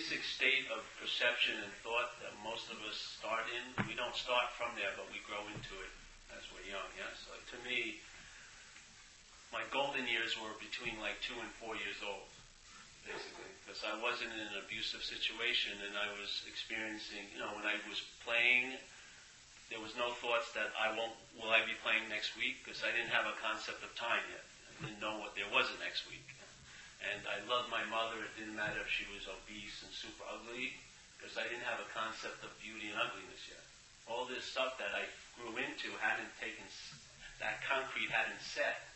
basic state of perception and thought that most of us start in. We don't start from there, but we grow into it as we're young. Yeah. So to me, my golden years were between like 2 and 4 years old, basically, because I wasn't in an abusive situation, and I was experiencing, when I was playing, there was no thoughts that will I be playing next week, because I didn't have a concept of time yet. I didn't know what there was a next week. And I loved my mother. It didn't matter if she was obese and super ugly, because I didn't have a concept of beauty and ugliness yet. All this stuff that I grew into that concrete hadn't set.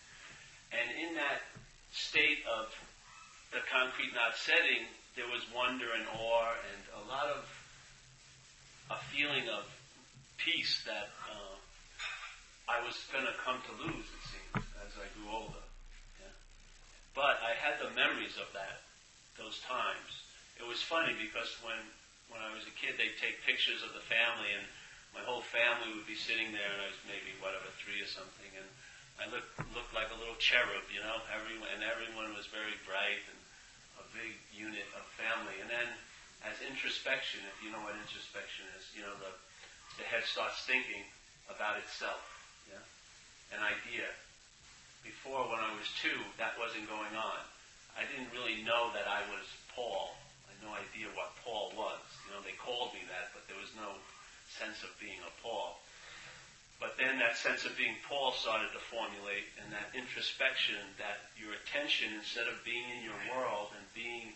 And in that state of the concrete not setting, there was wonder and awe and a feeling of peace that I was going to come to lose, it seems, as I grew older. Yeah? But I had the memories of those times. It was funny because when I was a kid, they'd take pictures of the family, and my whole family would be sitting there, and I was maybe, 3 or something, and I looked like a little cherub, everyone was very bright and a big unit of family. And then as introspection, if you know what introspection is, the head starts thinking about itself, an idea. Before, when I was 2, that wasn't going on. I didn't really know that I was Paul. I had no idea what Paul was. They called me that, but there was no sense of being a Paul. But then that sense of being Paul started to formulate, and that introspection, that your attention, instead of being in your world and being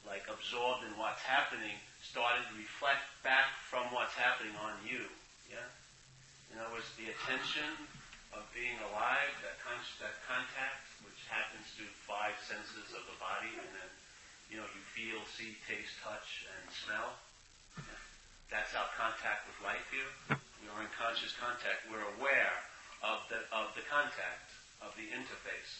like absorbed in what's happening, started to reflect back from what's happening on you. Yeah? In other words, the attention of being alive, that contact, which happens through 5 senses of the body, and then you feel, see, taste, touch, and smell. Yeah? That's our contact with life here. We are in conscious contact. We're aware of the contact, of the interface.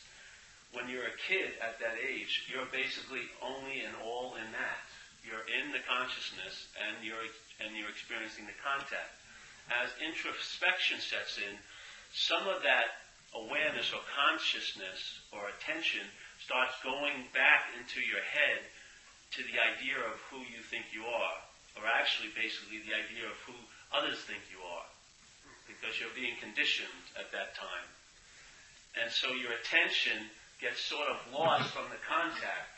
When you're a kid at that age, you're basically only and all in that. You're in the consciousness, and you're experiencing the contact. As introspection sets in, some of that awareness or consciousness or attention starts going back into your head to the idea of who you think you are, or actually basically the idea of who others think you are, because you're being conditioned at that time. And so your attention gets sort of lost from the contact.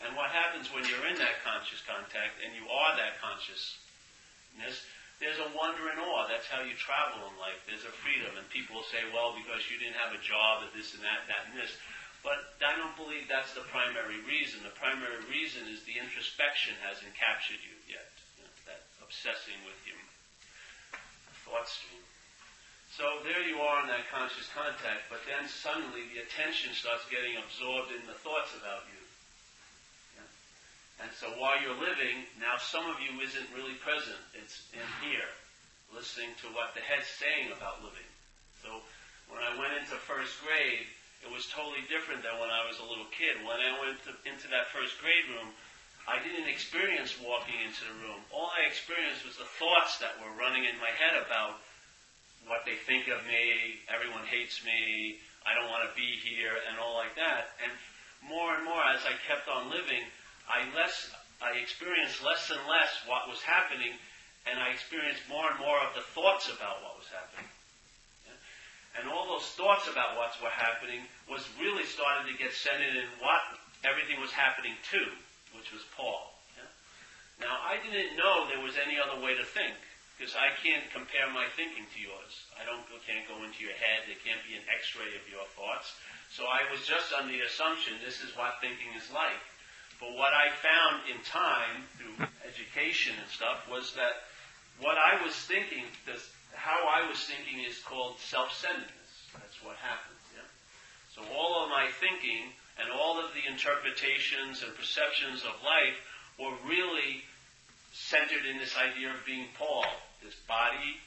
And what happens when you're in that conscious contact and you are that consciousness, there's a wonder and awe. That's how you travel in life. There's a freedom. And people will say, well, because you didn't have a job, or this and that and this. But I don't believe that's the primary reason. The primary reason is the introspection hasn't captured you yet. That obsessing with your thought stream. So there you are in that conscious contact, but then suddenly the attention starts getting absorbed in the thoughts about you. Yeah? And so while you're living, now some of you isn't really present. It's in here, listening to what the head's saying about living. So when I went into first grade, it was totally different than when I was a little kid. When I went into that first grade room, I didn't experience walking into the room. All I experienced was the thoughts that were running in my head about what they think of me, everyone hates me, I don't want to be here, and all like that. And more as I kept on living, I experienced less and less what was happening, and I experienced more and more of the thoughts about what was happening. Yeah? And all those thoughts about what were happening was really starting to get centered in what everything was happening to, which was Paul. Yeah? Now, I didn't know there was any other way to think, because I can't compare my thinking to yours. Can't go into your head. There can't be an x-ray of your thoughts. So I was just under the assumption this is what thinking is like. But what I found in time, through education and stuff, was that what I was thinking, how I was thinking is called self-centeredness. That's what happens. Yeah? So all of my thinking and all of the interpretations and perceptions of life were really centered in this idea of being Paul. This body,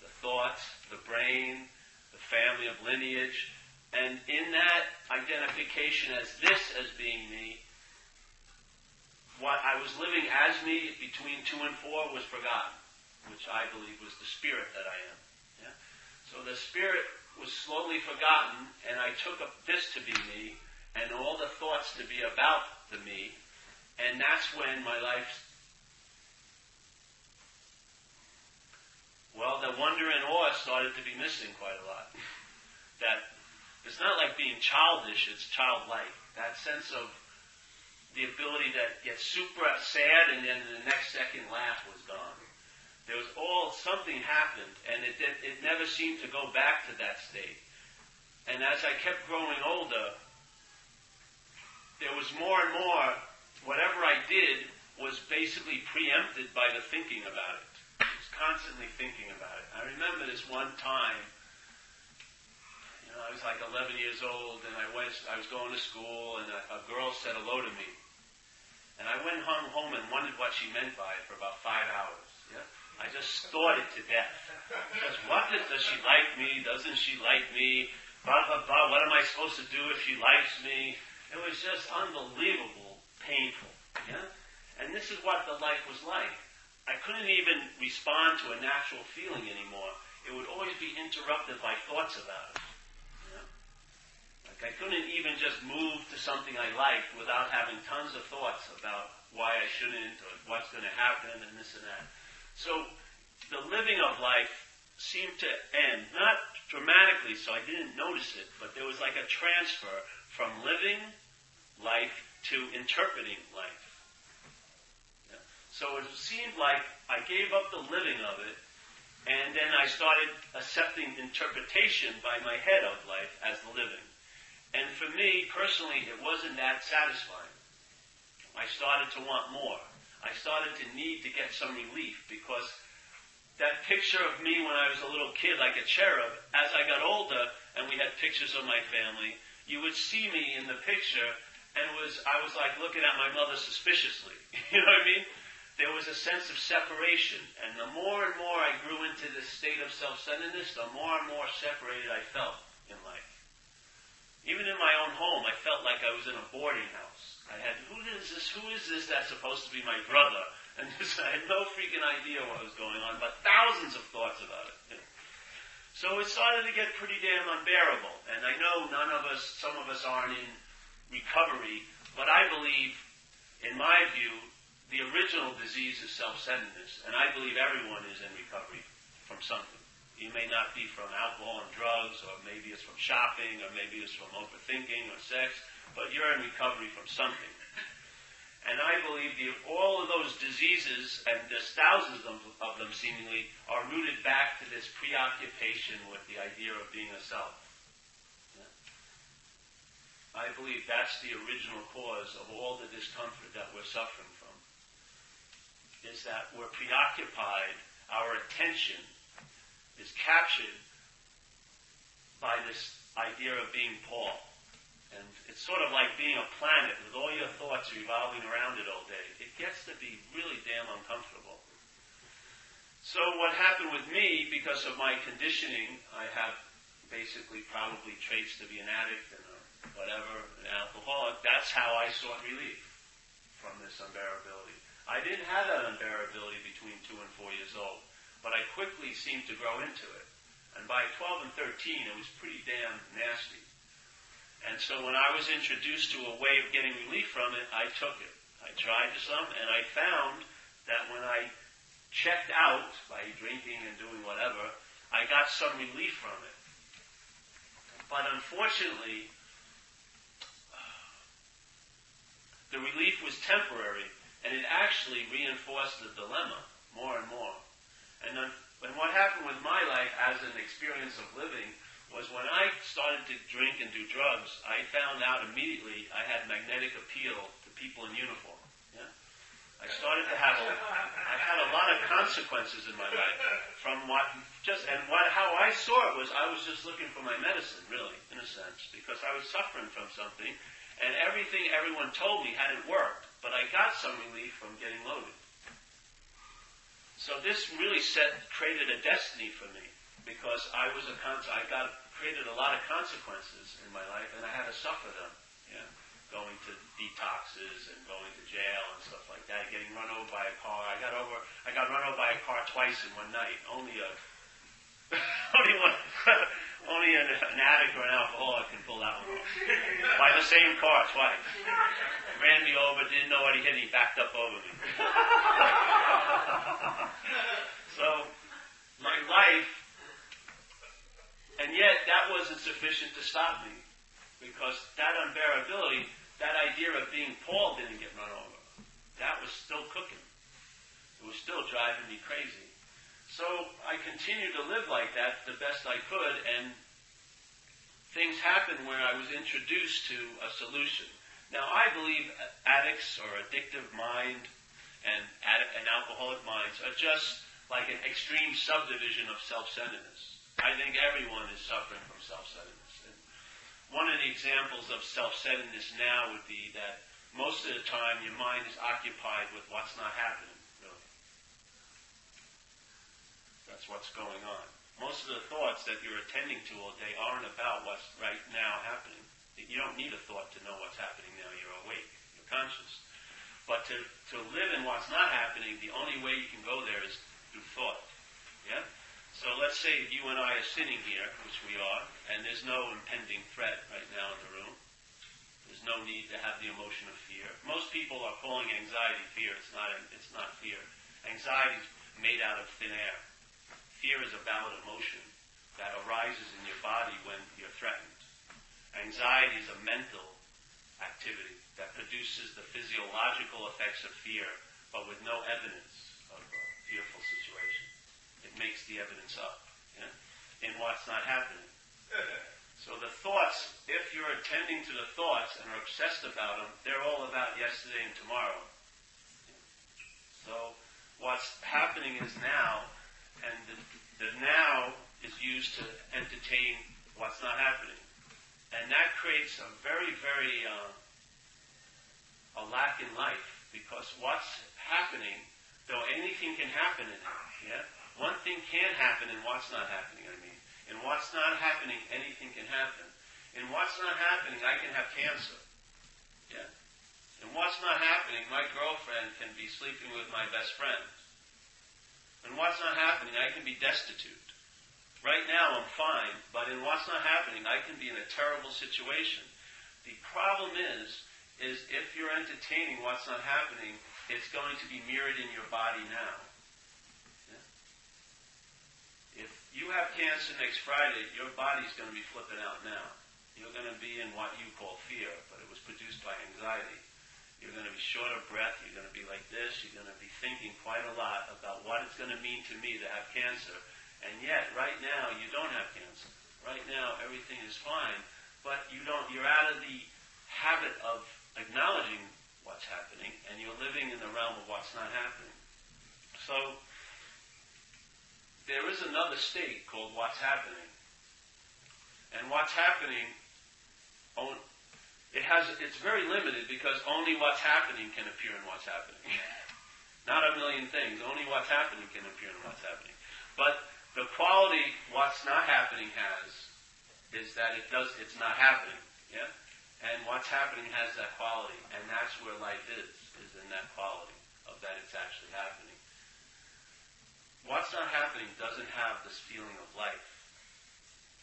the thoughts, the brain, the family of lineage. And in that identification as being me, what I was living as me between 2 and 4 was forgotten, which I believe was the spirit that I am. Yeah? So the spirit was slowly forgotten, and I took this to be me, and all the thoughts to be about the me, And that's when my life, well, the wonder and awe started to be missing quite a lot. That it's not like being childish, it's childlike. That sense of the ability that gets super sad and then the next second laugh was gone. There was something happened, and it never seemed to go back to that state. And as I kept growing older, there was more and more, whatever I did was basically preempted by the thinking about it. I was constantly thinking about it. I remember this one time, I was like 11 years old, and I was going to school, and a girl said hello to me. And I went home and wondered what she meant by it for about 5 hours. Yeah? I just thought it to death. Does she like me? Doesn't she like me? Blah, blah, blah. What am I supposed to do if she likes me? It was just unbelievable, painful. Yeah? And this is what the life was like. I couldn't even respond to a natural feeling anymore. It would always be interrupted by thoughts about it. Yeah? Like I couldn't even just move to something I liked without having tons of thoughts about why I shouldn't or what's going to happen and this and that. So the living of life seemed to end, not dramatically, so I didn't notice it, but there was like a transfer from living life to interpreting life. Yeah. So it seemed like I gave up the living of it, and then I started accepting interpretation by my head of life as the living. And for me, personally, it wasn't that satisfying. I started to want more. I started to need to get some relief, because that picture of me when I was a little kid, like a cherub, as I got older and we had pictures of my family, you would see me in the picture and I was like looking at my mother suspiciously. You know what I mean? There was a sense of separation, and the more and more I grew into this state of self-centeredness, the more and more separated I felt in life. Even in my own home, I felt like I was in a boarding house. I had, who is this that's supposed to be my brother? And I had no freaking idea what was going on, but thousands of thoughts about it. You know. So it started to get pretty damn unbearable. And I know some of us aren't in recovery, but I believe, in my view, the original disease is self-centeredness. And I believe everyone is in recovery from something. You may not be from alcohol and drugs, or maybe it's from shopping, or maybe it's from overthinking or sex, but you're in recovery from something. And I believe all of those diseases, and there's thousands of them seemingly, are rooted back to this preoccupation with the idea of being a self. Yeah. I believe that's the original cause of all the discomfort that we're suffering from, is that we're preoccupied, our attention is captured by this idea of being Paul. And it's sort of like being a planet with all your thoughts revolving around it all day. It gets to be really damn uncomfortable. So what happened with me, because of my conditioning, I have basically probably traits to be an addict and whatever, an alcoholic. That's how I sought relief from this unbearability. I didn't have that unbearability between 2 and 4 years old, but I quickly seemed to grow into it. And by 12 and 13, it was pretty damn nasty. And so when I was introduced to a way of getting relief from it, I took it. I tried some, and I found that when I checked out by drinking and doing whatever, I got some relief from it. But unfortunately, the relief was temporary, and it actually reinforced the dilemma more and more. And what happened with my life as an experience of living was when I started to drink and do drugs, I found out immediately I had magnetic appeal to people in uniform. Yeah? I started to have I had a lot of consequences in my life from how I saw it was I was just looking for my medicine, really, in a sense, because I was suffering from something, and everything everyone told me hadn't worked, but I got some relief from getting loaded. So this really created a destiny for me, because I created a lot of consequences in my life, and I had to suffer them. Yeah, going to detoxes and going to jail and stuff like that. Getting run over by a car. I got run over by a car twice in one night. Only a Only an addict or an alcoholic can pull that one off. By the same car twice. Ran me over, didn't know what he hit, he backed up over me. So, my life, and yet that wasn't sufficient to stop me. Because that unbearability, that idea of being Paul didn't get run over. That was still cooking. It was still driving me crazy. So I continued to live like that the best I could, and things happened where I was introduced to a solution. Now I believe addicts or addictive mind and alcoholic minds are just like an extreme subdivision of self-centeredness. I think everyone is suffering from self-centeredness. And one of the examples of self-centeredness now would be that most of the time your mind is occupied with what's not happening, really. That's what's going on. Most of the thoughts that you're attending to all day aren't about what's right now happening. You don't need a thought to know what's happening now. You're awake. You're conscious. But to live in what's not happening, the only way you can go there is through thought. Yeah? So let's say you and I are sitting here, which we are, and there's no impending threat right now in the room. There's no need to have the emotion of fear. Most people are calling anxiety fear. It's not fear. Anxiety is made out of thin air. Fear is a valid emotion that arises in your body when you're threatened. Anxiety is a mental activity that produces the physiological effects of fear, but with no evidence of a fearful situation. It makes the evidence up, in what's not happening. So the thoughts, if you're attending to the thoughts and are obsessed about them, they're all about yesterday and tomorrow. So what's happening is now, and the now is used to entertain what's not happening. And that creates a very, very a lack in life, because what's happening, though anything can happen in it, one thing can happen in what's not happening, In what's not happening, anything can happen. In what's not happening, I can have cancer. In what's not happening, my girlfriend can be sleeping with my best friend. In what's not happening, I can be destitute. Right now, I'm fine, but in what's not happening, I can be in a terrible situation. The problem is if you're entertaining what's not happening, it's going to be mirrored in your body now. If you have cancer next Friday, your body's going to be flipping out now. You're going to be in what you call fear, but it was produced by anxiety. You're going to be short of breath. You're going to be like this. You're going to be thinking quite a lot about what it's going to mean to me to have cancer. And yet, right now, you don't have cancer. Right now, everything is fine, but you're out of the habit of acknowledging what's happening, and you're living in the realm of what's not happening. So, there is another state called what's happening. And what's happening, it's very limited, because only what's happening can appear in what's happening. Not a million things. Only what's happening can appear in what's happening. But the quality what's not happening has is that it's not happening. And what's happening has that quality. And that's where life is in that quality of that it's actually happening. What's not happening doesn't have this feeling of life.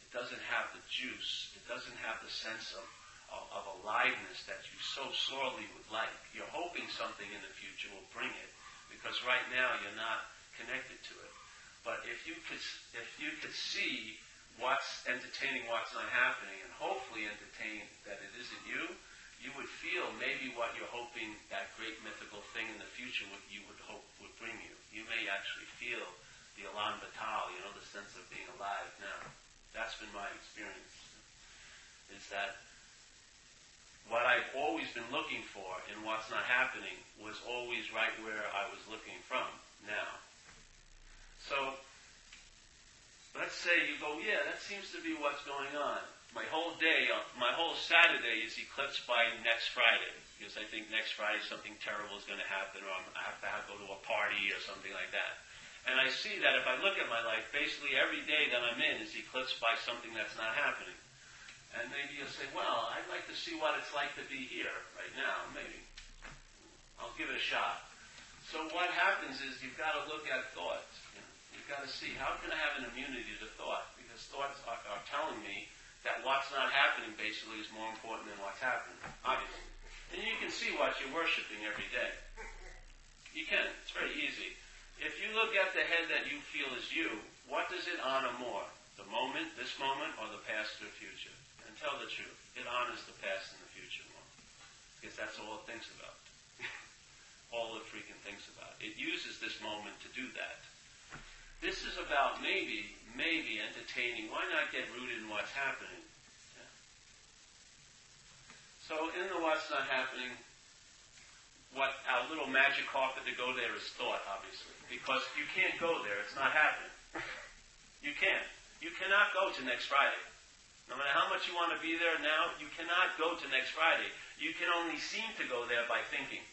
It doesn't have the juice. It doesn't have the sense of aliveness that you so sorely would like. You're hoping something in the future will bring it, because right now you're not connected to it. But if you could see what's entertaining what's not happening, and hopefully entertain that it isn't you, you would feel maybe what you're hoping that great mythical thing in the future you would hope would bring you. You may actually feel the elan vital, the sense of being alive now. That's been my experience, is that what I've always been looking for in what's not happening was always right where I was looking from now. So, let's say you go, that seems to be what's going on. My whole day, my whole Saturday is eclipsed by next Friday, because I think next Friday something terrible is going to happen, or I have to go to a party or something like that. And I see that if I look at my life, basically every day that I'm in is eclipsed by something that's not happening. And maybe you'll say, well, I'd like to see what it's like to be here right now, maybe. I'll give it a shot. So what happens is you've got to look at thoughts. You've You've got to see, how can I have an immunity to thought? Because thoughts are telling me that what's not happening basically is more important than what's happening, obviously. And you can see what you're worshiping every day. You can. It's very easy. If you look at the head that you feel is you, what does it honor more? The moment, this moment, or the past or future? And tell the truth. It honors the past and the future more. Because that's all it thinks about. All it freaking thinks about. It uses this moment to do that. This is about maybe entertaining. Why not get rooted in what's happening? Yeah. So in the what's not happening, what our little magic carpet to go there is thought, obviously. Because you can't go there. It's not happening. You can't. You cannot go to next Friday. No matter how much you want to be there now, you cannot go to next Friday. You can only seem to go there by thinking.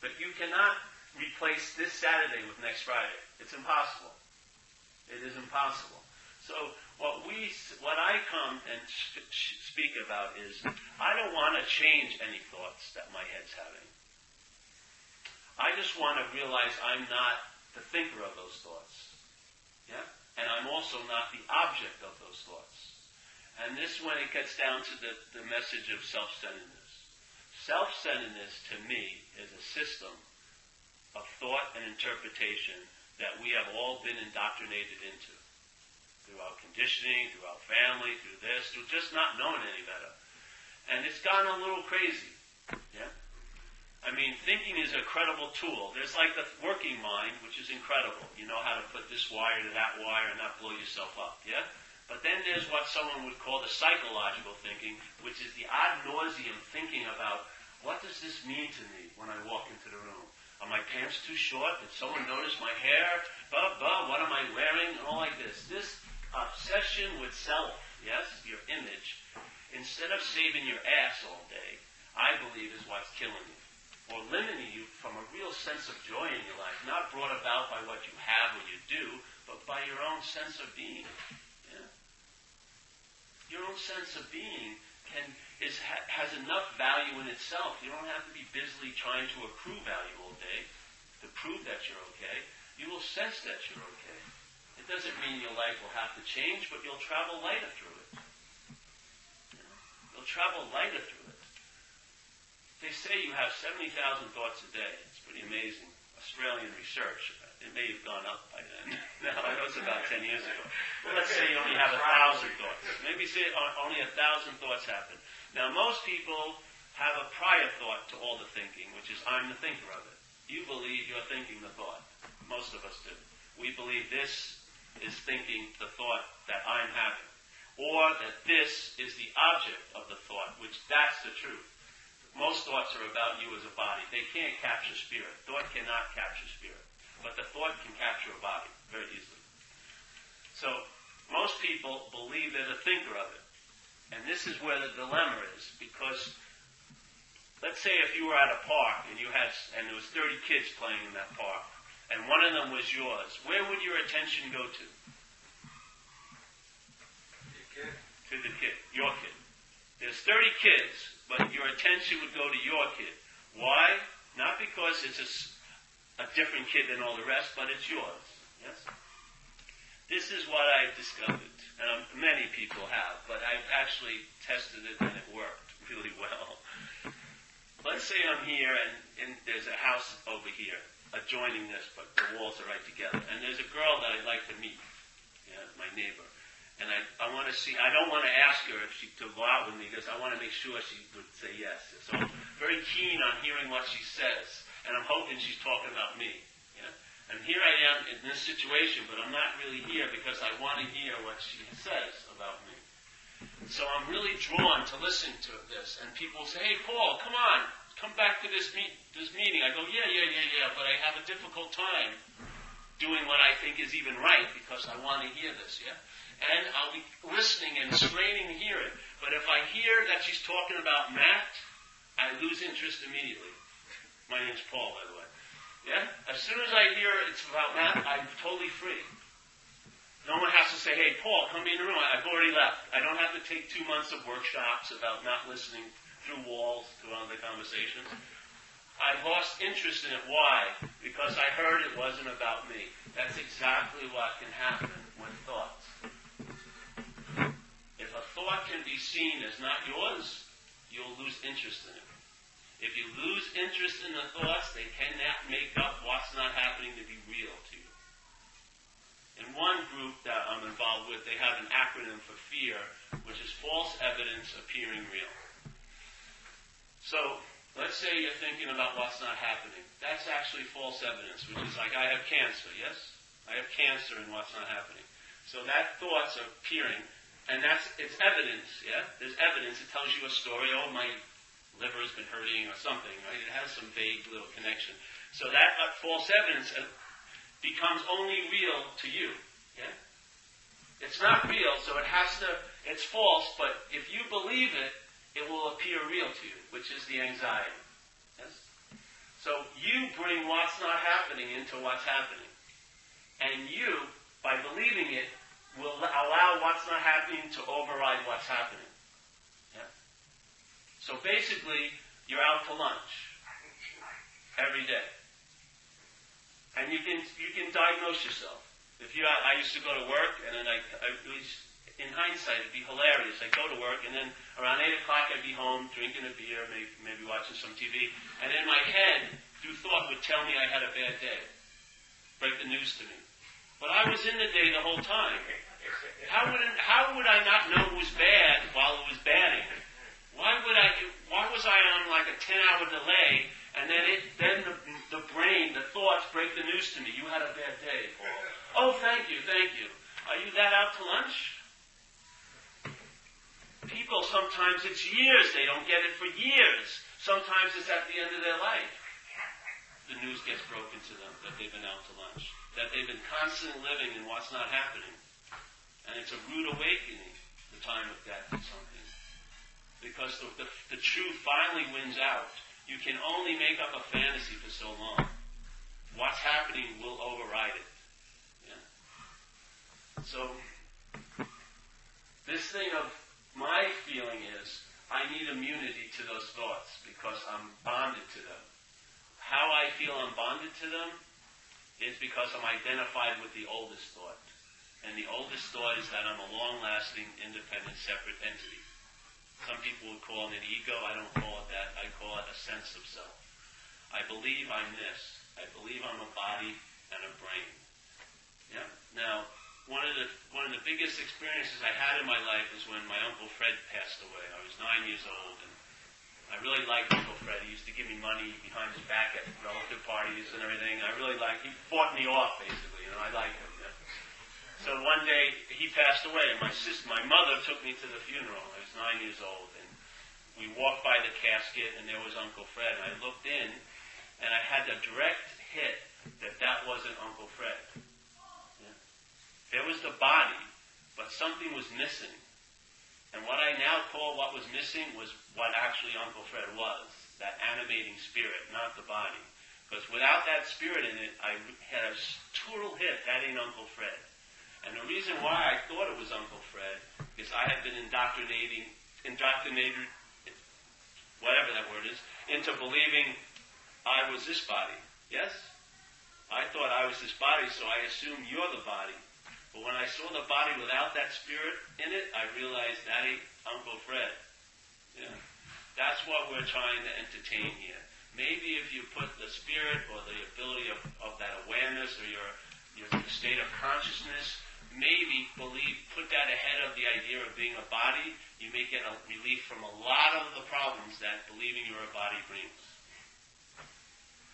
But you cannot replace this Saturday with next Friday. It's impossible. It is impossible. So what I come and speak about is, I don't want to change any thoughts that my head's having. I just want to realize I'm not the thinker of those thoughts. Yeah? And I'm also not the object of those thoughts. And this, when it gets down to the message of self-centeredness. Self-centeredness, to me, is a system of thought and interpretation that we have all been indoctrinated into. Through our conditioning, through our family, through this, through just not knowing any better. And it's gone a little crazy. Yeah? I mean, thinking is a credible tool. There's like the working mind, which is incredible. You know how to put this wire to that wire and not blow yourself up, yeah? But then there's what someone would call the psychological thinking, which is the ad nauseum thinking about, what does this mean to me when I walk into the room? Are my pants too short? Did someone notice my hair? What am I wearing? And all like this. This obsession with self, yes, your image, instead of saving your ass all day, I believe is what's killing you. Or limiting you from a real sense of joy in your life, not brought about by what you have or you do, but by your own sense of being. Yeah? Your own sense of being has enough value in itself. You don't have to be busily trying to accrue value all day to prove that you're okay. You will sense that you're okay. It doesn't mean your life will have to change, but you'll travel lighter through it. You know? You'll travel lighter through it. They say you have 70,000 thoughts a day. It's pretty amazing. Australian research. It may have gone up by then. No, that was about 10 years ago. Well, let's say you only have 1,000 thoughts. Maybe say only 1,000 thoughts happen. Now, most people have a prior thought to all the thinking, which is, I'm the thinker of it. You believe you're thinking the thought. Most of us do. We believe this is thinking the thought that I'm having. Or that this is the object of the thought, which that's the truth. Most thoughts are about you as a body. They can't capture spirit. Thought cannot capture spirit. But the thought can capture a body very easily. So, most people believe they're the thinker of it. And this is where the dilemma is. Because, let's say if you were at a park and there was 30 kids playing in that park, and one of them was yours, where would your attention go to? The kid. To the kid. Your kid. There's 30 kids, but your attention would go to your kid. Why? Not because it's a different kid than all the rest, but it's yours. Yes? This is what I've discovered. And many people have, but I've actually tested it and it worked really well. Let's say I'm here and there's a house over here, adjoining this, but the walls are right together. And there's a girl that I'd like to meet, my neighbor. And I want to see, I don't want to ask her to go out with me because I want to make sure she would say yes. So I'm very keen on hearing what she says. And I'm hoping she's talking about me. Yeah? And here I am in this situation, but I'm not really here because I want to hear what she says about me. So I'm really drawn to listen to this. And people say, hey, Paul, come on, come back to this meeting. I go, yeah, but I have a difficult time doing what I think is even right because I want to hear this, yeah? And I'll be listening and straining to hear it. But if I hear that she's talking about math, I lose interest immediately. My name's Paul, by the way. Yeah? As soon as I hear it's about math, I'm totally free. No one has to say, hey, Paul, come in the room. I've already left. I don't have to take 2 months of workshops about not listening through walls to other conversations. I lost interest in it. Why? Because I heard it wasn't about me. That's exactly what can happen with thoughts. If a thought can be seen as not yours, you'll lose interest in it. If you lose interest in the thoughts, they cannot make up what's not happening to be real to you. In one group that I'm involved with, they have an acronym for fear, which is false evidence appearing real. So, let's say you're thinking about what's not happening. That's actually false evidence, which is like, I have cancer, yes? I have cancer and what's not happening. So that thought's are appearing, and it's evidence, yeah? There's evidence. It tells you a story. Oh, my liver's been hurting or something, right? It has some vague little connection. So that false evidence becomes only real to you, yeah? It's not real, so it's false, but if you believe it, it will appear real to you, which is the anxiety. Yes? So you bring what's not happening into what's happening. And you, by believing it, will allow what's not happening to override what's happening. Yeah? So basically, you're out to lunch every day. And you can diagnose yourself. I used to go to work, and then in hindsight, it'd be hilarious. I'd go to work, and then around 8 o'clock, I'd be home, drinking a beer, maybe watching some TV, and in my head, through thought, would tell me I had a bad day. Break the news to me. But I was in the day the whole time. How would I not know it was bad while it was bad? Why was I on like a 10-hour delay, and then the brain, the thoughts break the news to me? You had a bad day, Paul. Oh, thank you. Are you that out to lunch? People, sometimes it's years. They don't get it for years. Sometimes it's at the end of their life. The news gets broken to them that they've been out to lunch. That they've been constantly living in what's not happening. And it's a rude awakening, the time of death or something. Because the truth finally wins out. You can only make up a fantasy for so long. What's happening will override it. Yeah. So, this thing of my feeling is, I need immunity to those thoughts because I'm bonded to them. How I feel I'm bonded to them is because I'm identified with the oldest thought. And the oldest thought is that I'm a long-lasting, independent, separate entity. Some people would call it an ego. I don't call it that. I call it a sense of self. I believe I'm this. I believe I'm a body and a brain. Yeah. Now, one of the biggest experiences I had in my life is when my Uncle Fred passed away. I was 9 years old, and I really liked Uncle Fred. He used to give me money behind his back at relative parties and everything. He fought me off, basically. I liked him. Yeah. So one day, he passed away, and my mother took me to the funeral. I was 9 years old, and we walked by the casket, and there was Uncle Fred. And I looked in, and I had the direct hit that wasn't Uncle Fred. Yeah. There was the body, but something was missing. And what I now call what was missing was what actually Uncle Fred was, that animating spirit, not the body. Because without that spirit in it, I had a total hit. That ain't Uncle Fred. And the reason why I thought it was Uncle Fred is I had been indoctrinated, whatever that word is, into believing I was this body. Yes? I thought I was this body, so I assumed you're the body. But when I saw the body without that spirit in it, I realized that ain't Uncle Fred. Yeah. That's what we're trying to entertain here. Maybe if you put the spirit or the ability of that awareness or your state of consciousness, maybe put that ahead of the idea of being a body, you may get a relief from a lot of the problems that believing you're a body brings.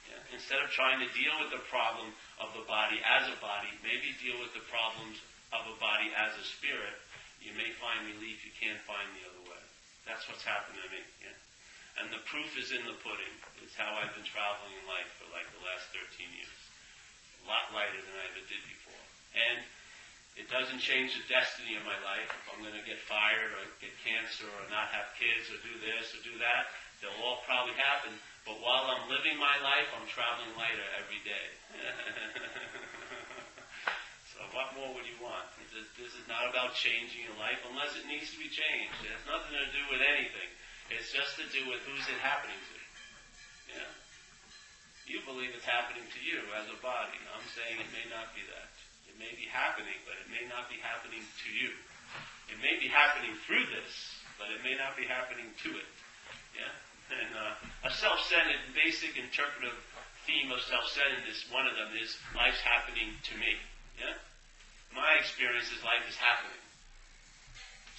Yeah. Instead of trying to deal with the problem of the body as a body, maybe deal with the problems of a body as a spirit. You may find relief you can't find the other way. That's what's happened to me. Yeah? And the proof is in the pudding. It's how I've been traveling in life for like the last 13 years. A lot lighter than I ever did before. And it doesn't change the destiny of my life. If I'm going to get fired or get cancer or not have kids or do this or do that, they'll all probably happen. But while I'm living my life, I'm traveling lighter every day. So what more would you want? This is not about changing your life unless it needs to be changed. It has nothing to do with anything. It's just to do with who's it happening to. Yeah. You believe it's happening to you as a body. I'm saying it may not be that. It may be happening, but it may not be happening to you. It may be happening through this, but it may not be happening to it. Yeah? And a self-centered, basic interpretive theme of self-centeredness, one of them is life's happening to me. Yeah? My experience is life is happening.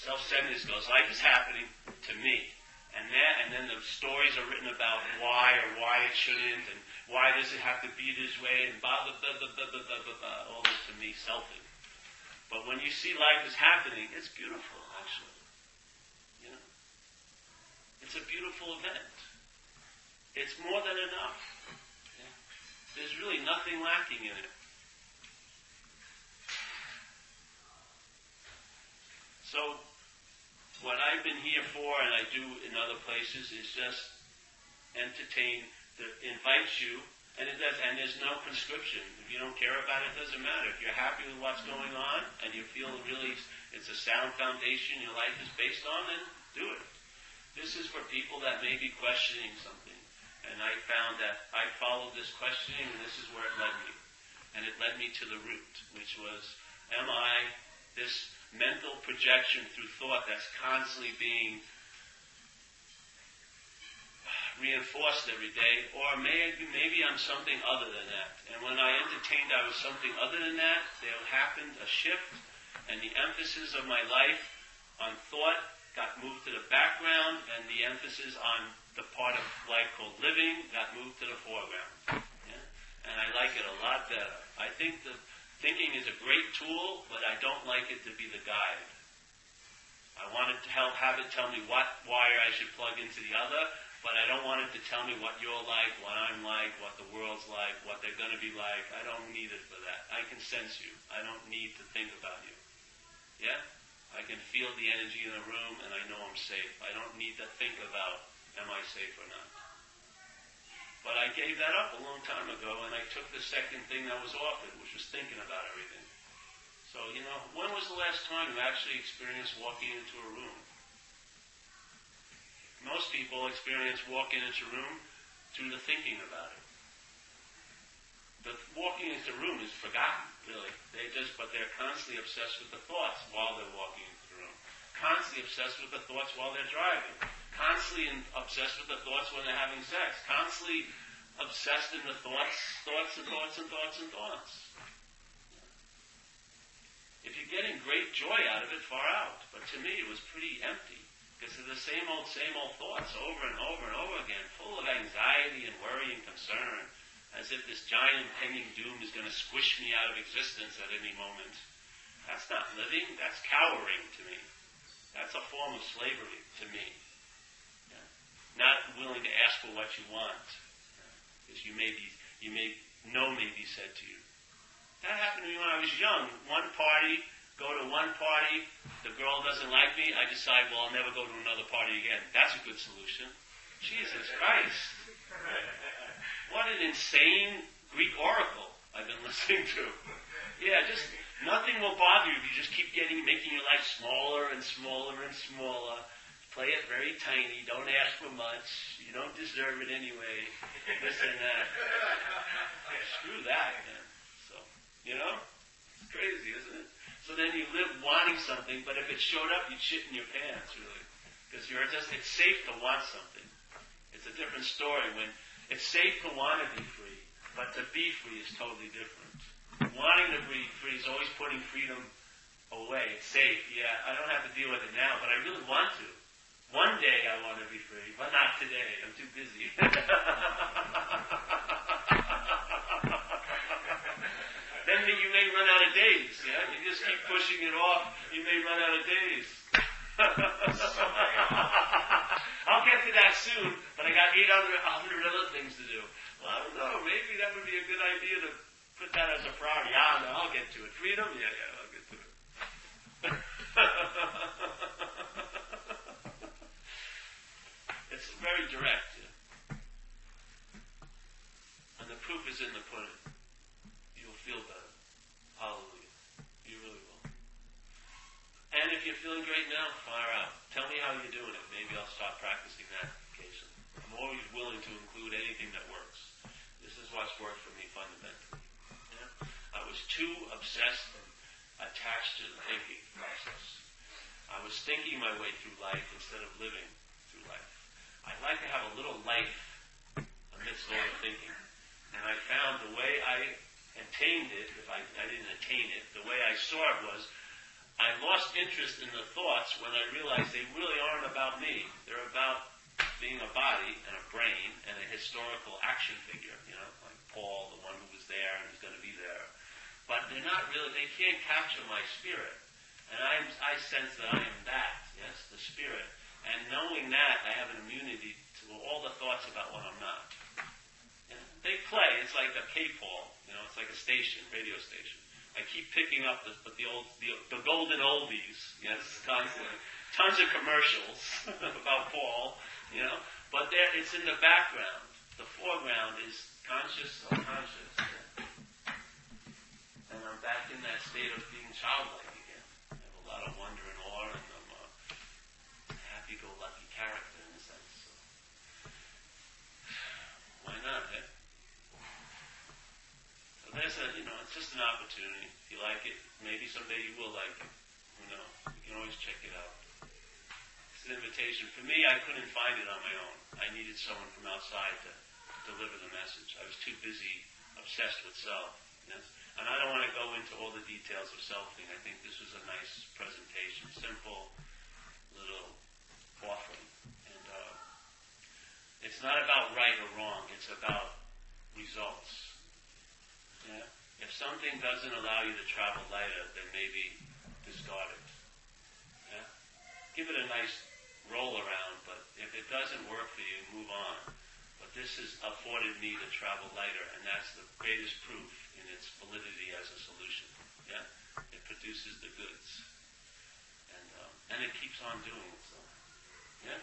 Self-centeredness goes, life is happening to me. And then the stories are written about why or why it shouldn't, and why does it have to be this way, and blah, blah, blah, blah, blah, blah, blah, blah, blah, all this to me, selfing. But when you see life is happening, it's beautiful, actually. You know? It's a beautiful event. It's more than enough. Yeah? There's really nothing lacking in it. So, what I've been here for, and I do in other places, is just entertain, invite you, and there's no conscription. If you don't care about it, it doesn't matter. If you're happy with what's going on, and you feel really it's a sound foundation your life is based on, then do it. This is for people that may be questioning something. And I found that I followed this questioning, and this is where it led me. And it led me to the root, which was, am I this mental projection through thought that's constantly being reinforced every day, or maybe I'm something other than that. And when I entertained I was something other than that, there happened a shift, and the emphasis of my life on thought got moved to the background, and the emphasis on the part of life called living got moved to the foreground. Yeah? And I like it a lot better. I think the thinking is a great tool, but I don't like it to be the guide. I want it to have it tell me what wire I should plug into the other, but I don't want it to tell me what you're like, what I'm like, what the world's like, what they're going to be like. I don't need it for that. I can sense you. I don't need to think about you. Yeah? I can feel the energy in the room, and I know I'm safe. I don't need to think about, am I safe or not? But I gave that up a long time ago, and I took the second thing that was offered, which was thinking about everything. So, when was the last time you actually experienced walking into a room? Most people experience walking into a room through the thinking about it. The walking into a room is forgotten, really. But they're constantly obsessed with the thoughts while they're walking into the room. Constantly obsessed with the thoughts while they're driving. Constantly obsessed with the thoughts when they're having sex. Constantly obsessed in the thoughts. If you're getting great joy out of it, far out. But to me, it was pretty empty. Because of the same old thoughts over and over and over again, full of anxiety and worry and concern, as if this giant impending doom is going to squish me out of existence at any moment. That's not living, that's cowering to me. That's a form of slavery to me. Yeah. Not willing to ask for what you want. Because no may be said to you. That happened to me when I was young. Go to one party, the girl doesn't like me, I decide, well, I'll never go to another party again. That's a good solution. Jesus Christ. What an insane Greek oracle I've been listening to. Yeah, just nothing will bother you if you just keep making your life smaller and smaller and smaller. Play it very tiny. Don't ask for much. You don't deserve it anyway. This and that. Screw that, man. So, it's crazy, isn't it? So then you live wanting something, but if it showed up, you'd shit in your pants, really. Because it's safe to want something. It's a different story when it's safe to want to be free, but to be free is totally different. Wanting to be free is always putting freedom away. It's safe, yeah, I don't have to deal with it now, but I really want to. One day I want to be free, but not today. I'm too busy. Then you may run out of days, yeah? You just keep pushing it off, you may run out of days. I'll get to that soon, but I got 800 other things to do. Well, I don't know, maybe that would be a good idea to put that as a priority. I don't know, I'll get to it. Freedom? Yeah, I'll get to it. It's very direct, yeah? And the proof is in the pudding. You'll feel better. Hallelujah. You really will. And if you're feeling great now, fire out. Tell me how you're doing it. Maybe I'll start practicing that occasionally. I'm always willing to include anything that works. This is is what's worked for me fundamentally. Yeah? I was too obsessed and attached to the thinking process. I was thinking my way through life instead of living through life. I'd like to have a little life amidst all the thinking. And I found the way I attained it, if I didn't attain it, the way I saw it was, I lost interest in the thoughts when I realized they really aren't about me. They're about being a body and a brain and a historical action figure, like Paul, the one who was there and who's going to be there. But they're not really, they can't capture my spirit. And I sense that I am that, yes, the spirit. And knowing that, I have an immunity to all the thoughts about what I'm not. They play, it's like a K-Paul, it's like a station, radio station. I keep picking up the golden oldies, yes, constantly. Tons of commercials about Paul, but it's in the background. The foreground is conscious, subconscious. And I'm back in that state of being childlike again. I have a lot of wonder and awe, and I'm a happy-go-lucky character in a sense. So. Why not, eh? So there's it's just an opportunity. If you like it, maybe someday you will like it. Who knows? You can always check it out. It's an invitation. For me, I couldn't find it on my own. I needed someone from outside to deliver the message. I was too busy, obsessed with self. Yes? And I don't want to go into all the details of selfing. I think this was a nice presentation, simple little offering. And it's not about right or wrong. It's about results. Yeah? If something doesn't allow you to travel lighter, then maybe discard it. Yeah? Give it a nice roll around, but if it doesn't work for you, move on. But this has afforded me to travel lighter, and that's the greatest proof in its validity as a solution. Yeah? It produces the goods. And it keeps on doing it. So. Yeah?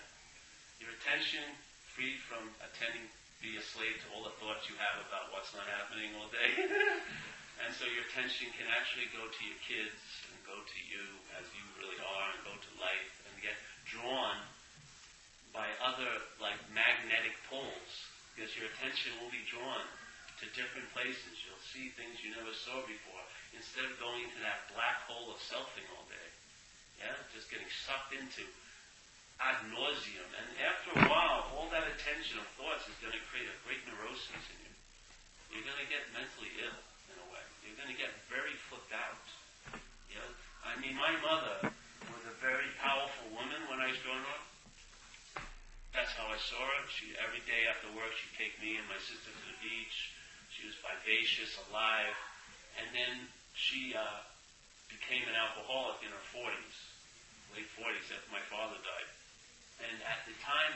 Your attention, freed from attending, be a slave to all the thoughts you have about what's not happening all day. And so your attention can actually go to your kids and go to you as you really are and go to life and get drawn by other like magnetic poles, because your attention will be drawn to different places. You'll see things you never saw before instead of going into that black hole of selfing all day. Yeah, just getting sucked into ad nauseum. And after a while, all that attention of thoughts is going to create a great neurosis in you. You're going to get mentally ill in a way. You're going to get very flipped out. Yeah? I mean, my mother was a very powerful woman when I was growing up. That's how I saw her. Every day after work, she'd take me and my sister to the beach. She was vivacious, alive. And then she became an alcoholic in her 40s, late 40s, after my father died. And at the time,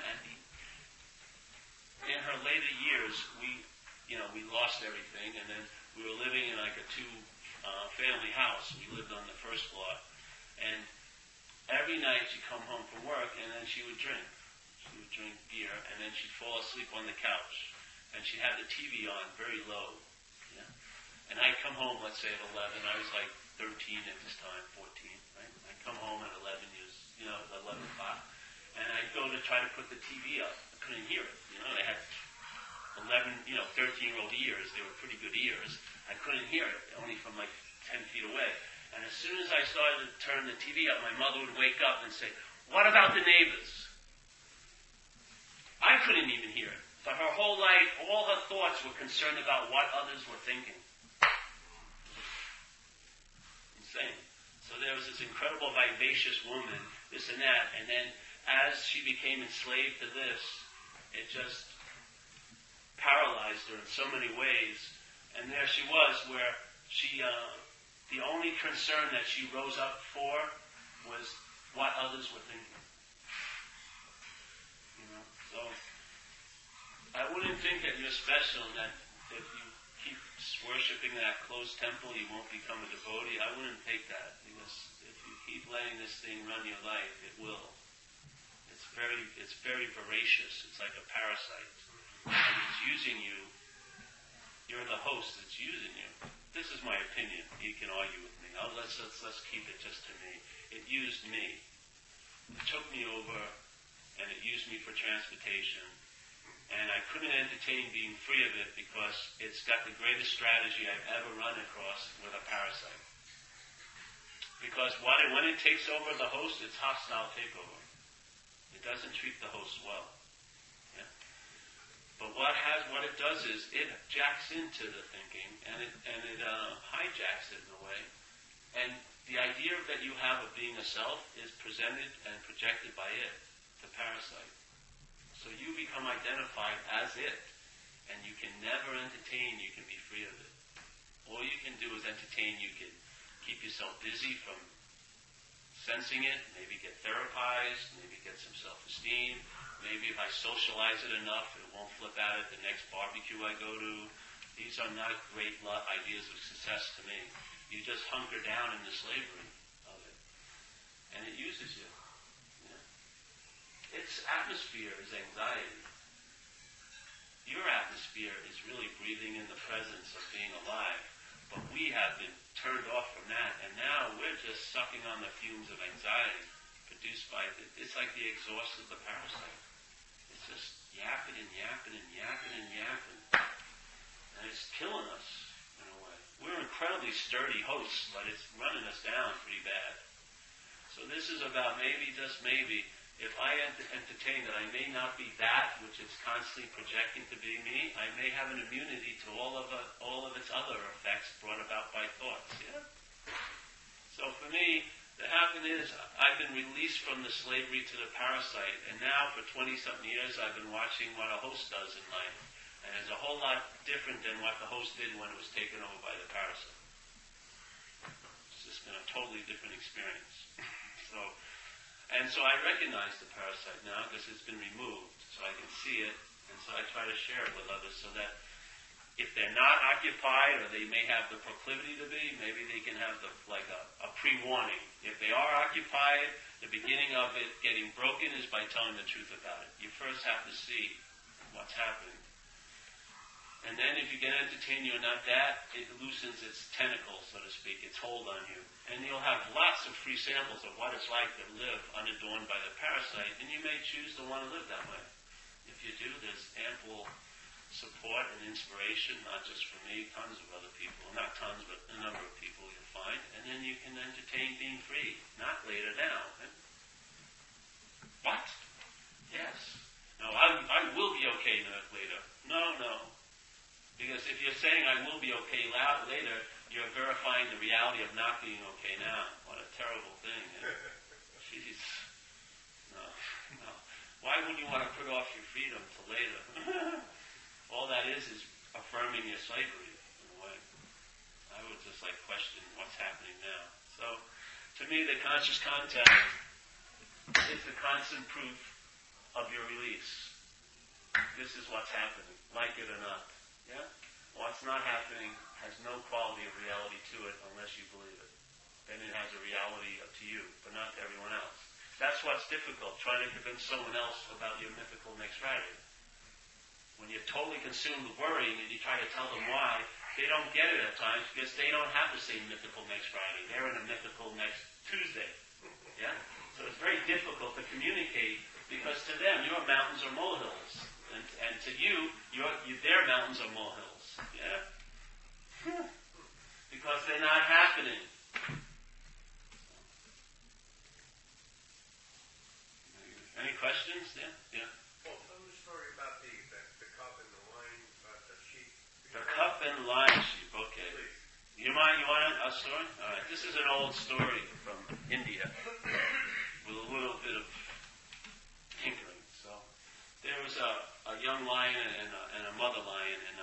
in her later years, we lost everything, and then we were living in like a two-family house. We lived on the first floor. And every night she'd come home from work, and then she would drink. She would drink beer, and then she'd fall asleep on the couch. And she'd have the TV on very low. Yeah? And I'd come home, let's say at 11. I was like 13 at this time, 14. Right? I'd come home at 11 years, 11 o'clock. And I'd go to try to put the TV up. I couldn't hear it. They had 13-year-old ears. They were pretty good ears. I couldn't hear it, only from like 10 feet away. And as soon as I started to turn the TV up, my mother would wake up and say, "What about the neighbors?" I couldn't even hear it. But her whole life, all her thoughts were concerned about what others were thinking. Insane. So there was this incredible, vivacious woman, this and that, and then as she became enslaved to this, it just paralyzed her in so many ways. And there she was, where she, the only concern that she rose up for was what others were thinking. So I wouldn't think that you're special and that if you keep worshiping that closed temple, you won't become a devotee. I wouldn't take that, because if you keep letting this thing run your life, it will. It's very voracious. It's like a parasite. And it's using you. You're the host that's using you. This is my opinion. You can argue with me. Let's keep it just to me. It used me. It took me over, and it used me for transportation. And I couldn't entertain being free of it because it's got the greatest strategy I've ever run across with a parasite. Because when it takes over the host, it's hostile takeover. It doesn't treat the host well. Yeah? But what it does is it jacks into the thinking and it hijacks it in a way. And the idea that you have of being a self is presented and projected by it, the parasite. So you become identified as it, and you can never entertain, you can be free of it. All you can do is entertain, you can keep yourself busy from sensing it, maybe get therapized, maybe get some self-esteem, maybe if I socialize it enough, it won't flip out at the next barbecue I go to. These are not great ideas of success to me. You just hunker down in the slavery of it. And it uses you. Yeah. Its atmosphere is anxiety. Your atmosphere is really breathing in the presence of being alive. But we have been turned off from that, and now we're just sucking on the fumes of anxiety produced by it. It's like the exhaust of the parasite. It's just yapping and yapping and yapping and yapping. And it's killing us, in a way. We're incredibly sturdy hosts, but it's running us down pretty bad. So this is about maybe, just maybe, if I entertain that I may not be that which it's constantly projecting to be me, I may have an immunity to all of its other effects brought about by thoughts. Yeah? So for me, the happen is I've been released from the slavery to the parasite, and now for 20-something years I've been watching what a host does in life. And it's a whole lot different than what the host did when it was taken over by the parasite. It's just been a totally different experience. So I recognize the parasite now because it's been removed, so I can see it, and so I try to share it with others so that if they're not occupied or they may have the proclivity to be, maybe they can have a pre-warning. If they are occupied, the beginning of it getting broken is by telling the truth about it. You first have to see what's happening. And then if you get entertained, you're not that, it loosens its tentacles, so to speak, its hold on you. And you'll have lots of free samples of what it's like to live unadorned by the parasite, and you may choose to want to live that way. If you do, there's ample support and inspiration, not just from me, tons of other people, not tons, but a number of people you'll find, and then you can entertain being free, not later down. What? Yes. No, I will be okay later. No. Because if you're saying I will be okay later, you're verifying the reality of not being okay now. What a terrible thing. Jeez. No. Why wouldn't you want to put off your freedom till later? All that is affirming your slavery, in a way. I would just question what's happening now. So, to me, the conscious contact is the constant proof of your release. This is what's happening, like it or not. Yeah? What's not happening has no quality of reality to it unless you believe it. Then it has a reality to you, but not to everyone else. That's what's difficult, trying to convince someone else about your mythical next strategy. When you're totally consumed with worrying and you try to tell them why, they don't get it at times because they don't have the same mythical next Friday. They're in a mythical next Tuesday. Yeah? So it's very difficult to communicate because to them, your mountains are molehills. And to you, their mountains are molehills. Yeah? Because they're not happening. Any questions? Yeah. Well, tell the story about the cup and the wine, about the sheep. The cup and lime sheep. Okay. Please. You want a story? All right. This is an old story from India with a little bit of tinkering. So there was a young lion and a mother lion, and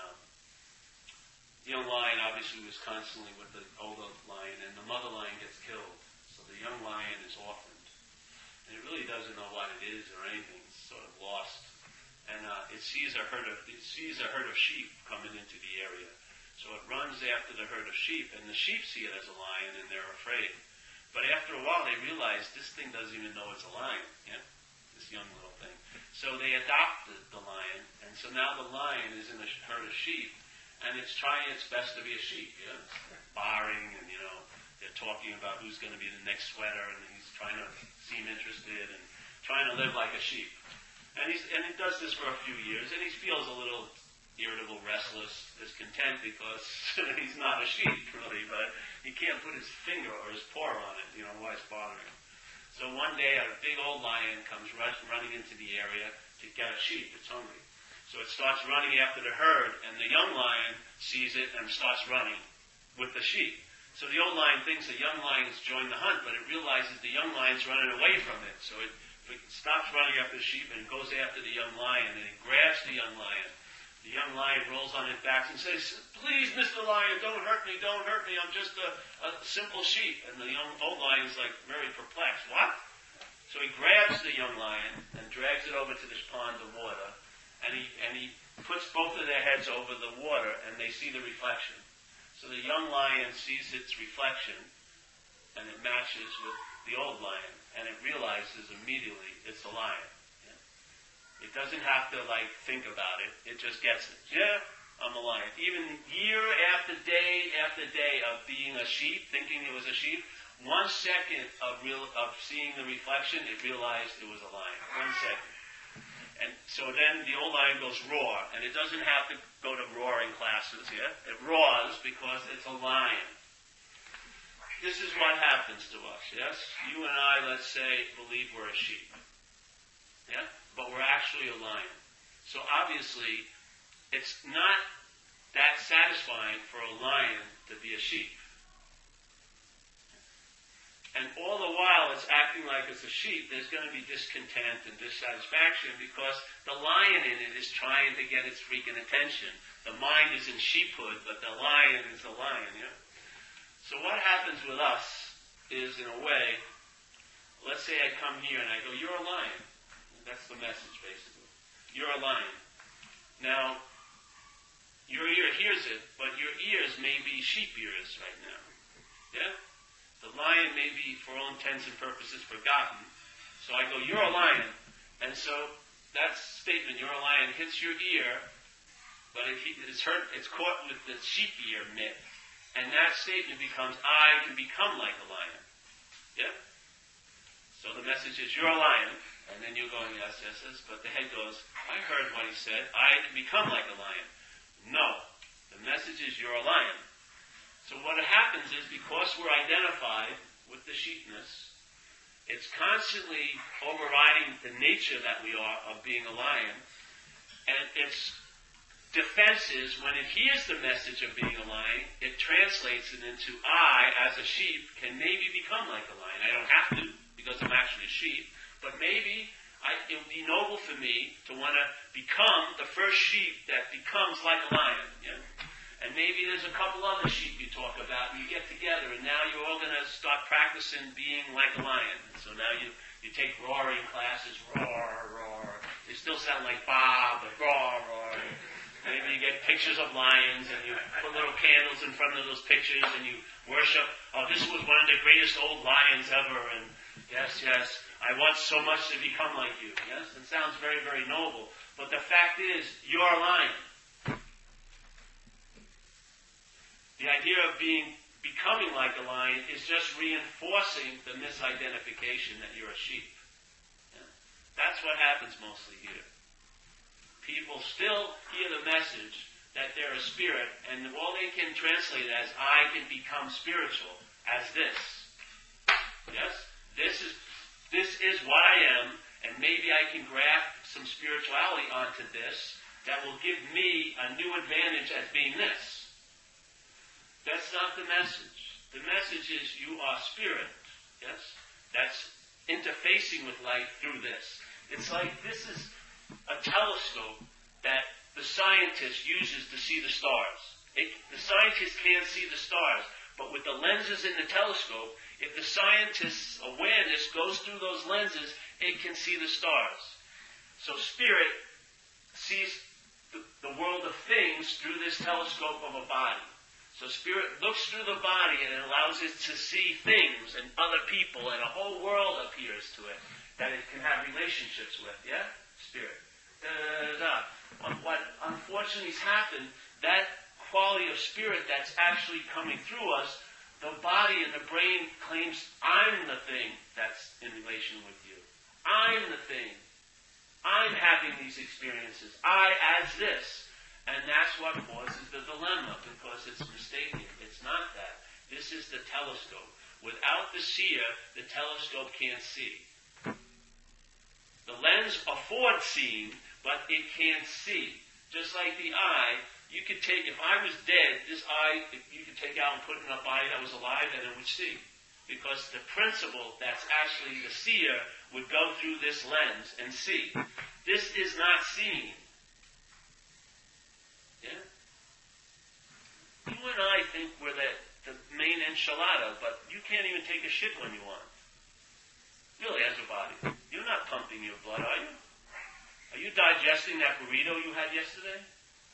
the young lion obviously was constantly with the older lion, and the mother lion gets killed. So the young lion is orphaned. And it really doesn't know what it is or anything. It's sort of lost. And it sees a herd of sheep coming into the area. So it runs after the herd of sheep, and the sheep see it as a lion, and they're afraid. But after a while, they realize this thing doesn't even know it's a lion. Yeah? This young little thing. So they adopt the lion, and so now the lion is in a herd of sheep, and it's trying its best to be a sheep. You know? It's barring, and they're talking about who's going to be the next sweater, and he's trying to seem interested and trying to live like a sheep. And he does this for a few years, and he feels a little irritable, restless, discontent because he's not a sheep, really, but he can't put his finger or his paw on it, why it's bothering him. So one day a big old lion comes running into the area to get a sheep. It's hungry. So it starts running after the herd, and the young lion sees it and starts running with the sheep. So the old lion thinks the young lion's joined the hunt, but it realizes the young lion's running away from it. So it stops running after the sheep and goes after the young lion, and it grabs the young lion. The young lion rolls on its back and says, "Please, Mr. Lion, don't hurt me, I'm just a simple sheep." And the old lion's like very perplexed. What? So he grabs the young lion and drags it over to this pond of water, and he puts both of their heads over the water, and they see the reflection. So the young lion sees its reflection, and it matches with the old lion, and it realizes immediately it's a lion. It doesn't have to think about it. It just gets it. Yeah, I'm a lion. Even year after day of being a sheep, thinking it was a sheep, 1 second of seeing the reflection, it realized it was a lion. 1 second. And so then the old lion goes roar, and it doesn't have to go to roaring classes. Yeah, it roars because it's a lion. This is what happens to us. Yes, you and I, let's say, believe we're a sheep. Yeah. But we're actually a lion. So obviously, it's not that satisfying for a lion to be a sheep. And all the while it's acting like it's a sheep, there's going to be discontent and dissatisfaction because the lion in it is trying to get its freaking attention. The mind is in sheephood, but the lion is the lion. Yeah? So what happens with us is, in a way, let's say I come here and I go, "You're a lion." That's the message, basically. You're a lion. Now, your ear hears it, but your ears may be sheep ears right now. Yeah? The lion may be, for all intents and purposes, forgotten. So I go, "You're a lion." And so that statement, "You're a lion," hits your ear, but it's caught with the sheep ear myth. And that statement becomes, "I can become like a lion." Yeah? So the message is, "You're a lion." And then you're going, yes, but the head goes, "I heard what he said. I can become like a lion." No. The message is, you're a lion. So what happens is, because we're identified with the sheepness, it's constantly overriding the nature that we are of being a lion. And its defense is, when it hears the message of being a lion, it translates it into, I, as a sheep, can maybe become like a lion. I don't have to, because I'm actually a sheep. But maybe it would be noble for me to want to become the first sheep that becomes like a lion. Yeah? And maybe there's a couple other sheep you talk about, and you get together, and now you're all going to start practicing being like a lion. And so now you take roaring classes, roar, roar. They still sound like Bob, but roar, roar. Maybe you get pictures of lions, and you put little candles in front of those pictures, and you worship, "Oh, this was one of the greatest old lions ever," and yes, I want so much to become like you. Yes, it sounds very, very noble. But the fact is, you're a lion. The idea of becoming like a lion is just reinforcing the misidentification that you're a sheep. Yeah? That's what happens mostly here. People still hear the message that they're a spirit, and all they can translate it as, "I can become spiritual," as this. Yes? This is what I am, and maybe I can graft some spirituality onto this that will give me a new advantage as being this. That's not the message. The message is, you are spirit. Yes? That's interfacing with life through this. It's like this is a telescope that the scientist uses to see the stars. The scientist can't see the stars, but with the lenses in the telescope, if the scientist's awareness goes through those lenses, it can see the stars. So spirit sees the world of things through this telescope of a body. So spirit looks through the body and it allows it to see things and other people, and a whole world appears to it that it can have relationships with. Yeah? Spirit. What unfortunately has happened, that quality of spirit that's actually coming through us, the body and the brain claims, I'm the thing that's in relation with you. I'm the thing. I'm having these experiences. I as this. And that's what causes the dilemma, because it's mistaken. It's not that. This is the telescope. Without the seer, the telescope can't see. The lens affords seeing, but it can't see. Just like the eye, you could take, if I was dead, this eye, you could take out and put in a body that was alive and it would see. Because the principle that's actually the seer would go through this lens and see. This is not seeing. Yeah? You and I think we're the main enchilada, but you can't even take a shit when you want. Really, as a body. You're not pumping your blood, are you? Are you digesting that burrito you had yesterday?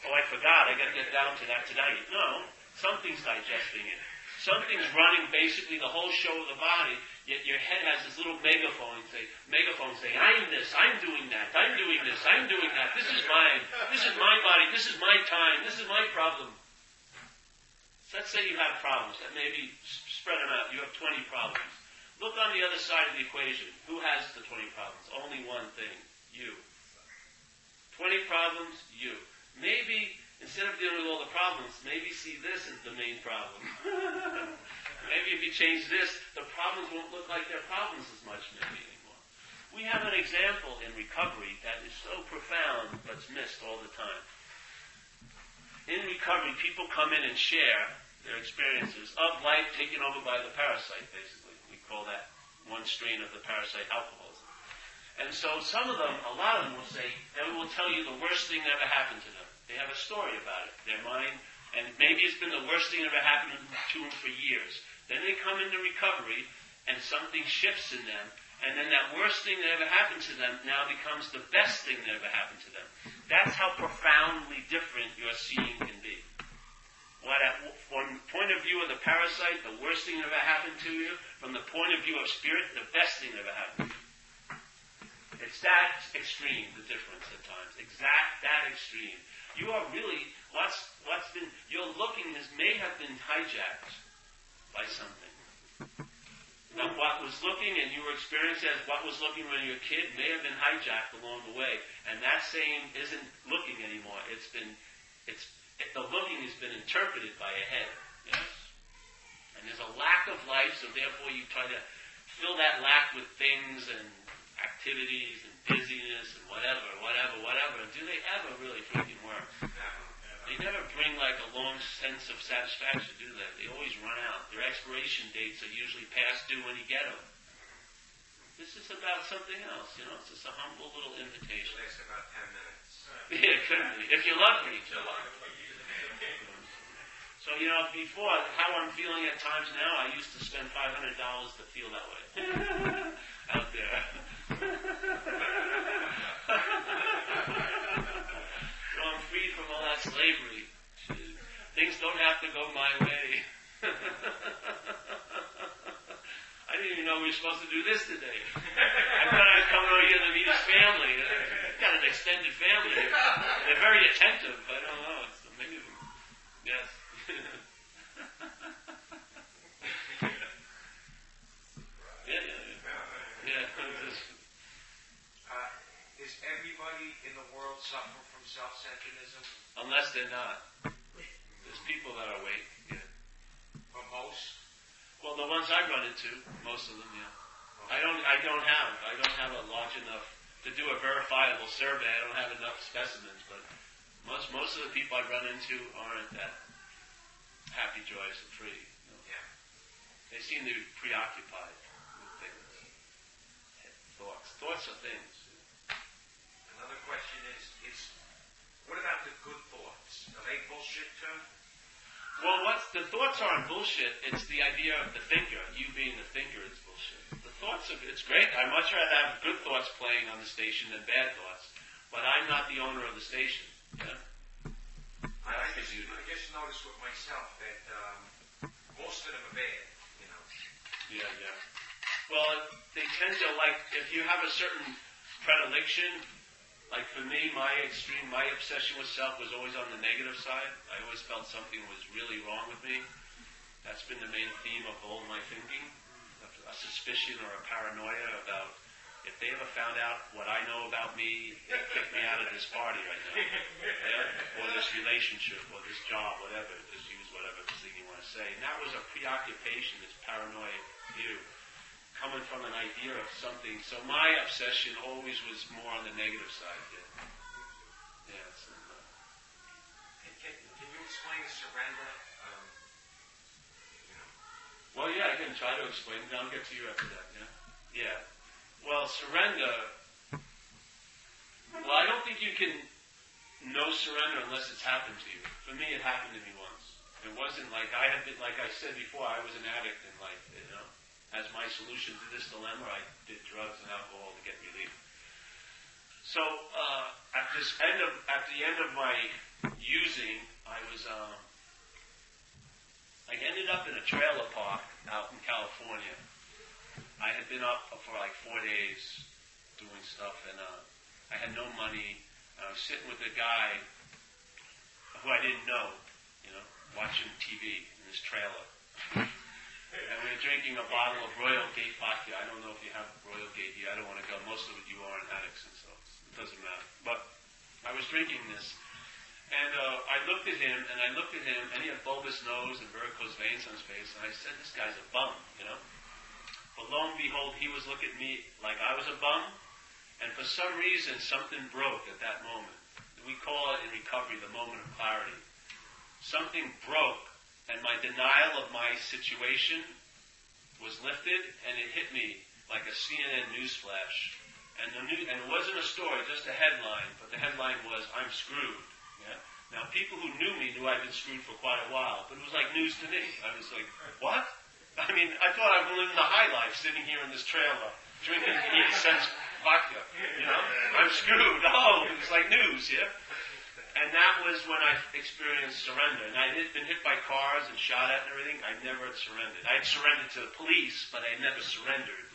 Oh, I forgot. I got to get down to that tonight. No, something's digesting it. Something's running basically the whole show of the body, yet your head has this little megaphone saying, I'm this, I'm doing that, I'm doing this, I'm doing that, this is mine, this is my body, this is my time, this is my problem. So let's say you have problems, that maybe spread them out, you have 20 problems. Look on the other side of the equation. Who has the 20 problems? Only one thing, you. 20 problems, you. Maybe, instead of dealing with all the problems, maybe see this as the main problem. Maybe if you change this, the problems won't look like they're problems as much maybe anymore. We have an example in recovery that is so profound, but it's missed all the time. In recovery, people come in and share their experiences of life taken over by the parasite, basically. We call that one strain of the parasite alcoholism. And so some of them, a lot of them will say, they will tell you the worst thing that ever happened to them. They have a story about it. Their mind, and maybe it's been the worst thing that ever happened to them for years. Then they come into recovery, and something shifts in them, and then that worst thing that ever happened to them now becomes the best thing that ever happened to them. That's how profoundly different your seeing can be. From the point of view of the parasite, the worst thing that ever happened to you. From the point of view of spirit, the best thing that ever happened to you. It's that extreme, the difference at times. That extreme. You are really, what's been, your looking may have been hijacked by something. Now what was looking and you were experiencing as what was looking when you were a kid may have been hijacked along the way. And that same isn't looking anymore. The looking has been interpreted by a head. Yes? And there's a lack of life, so therefore you try to fill that lack with things and activities and busyness and whatever. And do they ever really freaking work? They never bring like a long sense of satisfaction, do they? They always run out. Their expiration dates are usually past due when you get them. This is about something else, It's just a humble little invitation. It takes about 10 minutes. Yeah, it could be. If you're lucky. So, before, how I'm feeling at times now, I used to spend $500 to feel that way. Out there. So I'm free from all that slavery. Things don't have to go my way. I didn't even know we were supposed to do this today. I thought I was coming over here to meet his family. I've got an extended family here. They're very attentive. I don't know. It's amazing. Yes. Is everybody in the world suffering from self-centeredism? Unless they're not. There's people that are awake. Yeah. Or most? Well, the ones I run into, most of them, yeah. I don't have a large enough to do a verifiable survey. I don't have enough specimens, but most of the people I run into aren't that happy, joyous, and free. Yeah. They seem to be preoccupied with things. Thoughts are things. Another question is what about the good thoughts? Are they bullshit too? Well, the thoughts aren't bullshit. It's the idea of the thinker. You being the thinker is bullshit. The thoughts it's great. I'd much rather have good thoughts playing on the station than bad thoughts. But I'm not the owner of the station. Yeah? I just noticed with myself that most of them are bad, Yeah. Well, they tend to if you have a certain predilection, like for me, my obsession with self was always on the negative side. I always felt something was really wrong with me. That's been the main theme of all my thinking. A suspicion or a paranoia about if they ever found out what I know about me, they'd kick me out of this party right now. Yeah? Or this relationship, or this job, whatever. Just use whatever thing you want to say. And that was a preoccupation, this paranoid view, coming from an idea of something. So my obsession always was more on the negative side. Yeah. Can you explain surrender? Well, yeah, I can try to explain. I'll get to you after that. Yeah. Well, surrender. Well, I don't think you can know surrender unless it's happened to you. For me, it happened to me once. It wasn't like I had been, like I said before, I was an addict in life. As my solution to this dilemma, I did drugs and alcohol to get relief. So at the end of my using, I ended up in a trailer park out in California. I had been up for like 4 days doing stuff, and I had no money. And I was sitting with a guy who I didn't know, watching TV in this trailer. And we were drinking a bottle of Royal Gate vodka. I don't know if you have Royal Gate here. I don't want to go. Most of you aren't addicts, and so it doesn't matter. But I was drinking this. And I looked at him, and he had bulbous nose and varicose veins on his face, and I said, this guy's a bum, But lo and behold, he was looking at me like I was a bum, and for some reason, something broke at that moment. We call it in recovery the moment of clarity. Something broke, and my denial of my situation was lifted, and it hit me like a CNN news flash. And it wasn't a story, just a headline, but the headline was, I'm screwed. Yeah? Now, people who knew me knew I'd been screwed for quite a while, but it was like news to me. I was like, what? I mean, I thought I was living the high life sitting here in this trailer, drinking 80-cent vodka. I'm screwed. Oh, it was like news, yeah? And that was when I experienced surrender. And I had been hit by cars and shot at and everything. I never had surrendered. I had surrendered to the police, but I never surrendered,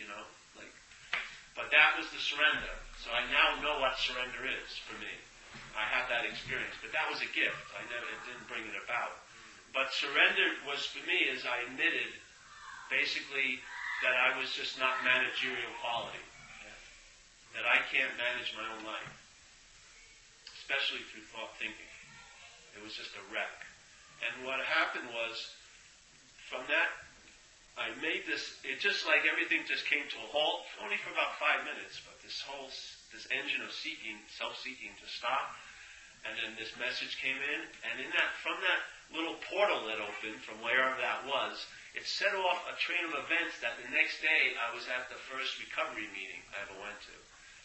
But that was the surrender. So I now know what surrender is for me. I have that experience, but that was a gift. It didn't bring it about. But surrender was for me as I admitted, basically, that I was just not managerial quality. That I can't manage my own life, especially through thought thinking. It was just a wreck. And what happened was, from that, I made this. It just like everything just came to a halt, only for about 5 minutes. But this engine of seeking, self-seeking, to stop. And then this message came in, and from that little portal that opened, from wherever that was, it set off a train of events that the next day I was at the first recovery meeting I ever went to.